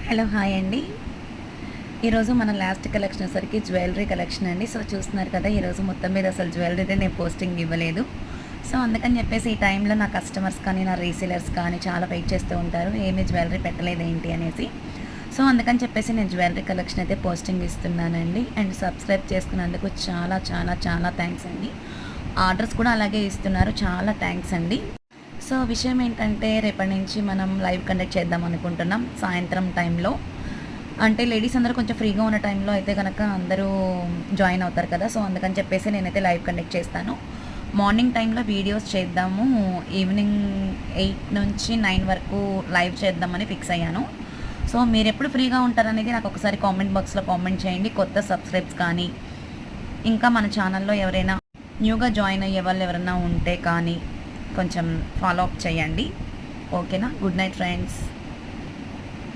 Hello hi అండి. ఈరోజు మన లాస్ట్ కలెక్షన్ వచ్చేసరికి జ్యువెలరీ కలెక్షన్ అండి. సో చూస్తున్నారు కదా, ఈరోజు మొత్తం మీద అసలు జ్యువెలరీనే నేను పోస్టింగ్ ఇవ్వలేదు. సో అందుకని చెప్పేసి ఈ టైంలో నా కస్టమర్స్ కానీ నా రీసేలర్స్ కానీ చాలా వెయిట్ చేస్తూ ఉంటారు, ఏమీ జ్యువెలరీ పెట్టలేదు ఏంటి అనేసి. సో అందుకని చెప్పేసి నేను జ్యువెలరీ కలెక్షన్ అయితే పోస్టింగ్ ఇస్తున్నానండి. అండ్ సబ్స్క్రైబ్ చేసుకున్నందుకు చాలా చాలా చాలా థ్యాంక్స్ అండి. ఆర్డర్స్ కూడా అలాగే ఇస్తున్నారు, చాలా థ్యాంక్స్ అండి. సో విషయం ఏంటంటే, రేపటి నుంచి మనం లైవ్ కండక్ట్ చేద్దాం అనుకుంటున్నాం సాయంత్రం టైంలో. అంటే లేడీస్ అందరూ కొంచెం ఫ్రీగా ఉన్న టైంలో అయితే కనుక అందరూ జాయిన్ అవుతారు కదా. సో అందుకని చెప్పేసి నేనైతే లైవ్ కండక్ట్ చేస్తాను. మార్నింగ్ టైంలో వీడియోస్ చేద్దాము, ఈవినింగ్ 8 నుంచి 9 వరకు లైవ్ చేద్దామని ఫిక్స్ అయ్యాను. సో మీరు ఎప్పుడు ఫ్రీగా ఉంటారనేది నాకు ఒకసారి కామెంట్ బాక్స్లో కామెంట్ చేయండి. కొత్త సబ్స్క్రైబ్స్ కానీ ఇంకా మన ఛానల్లో ఎవరైనా న్యూగా జాయిన్ అయ్యే వాళ్ళు ఎవరైనా ఉంటే కానీ కొంచెం ఫాలో అప్ చేయండి. ఓకేనా? Good night friends.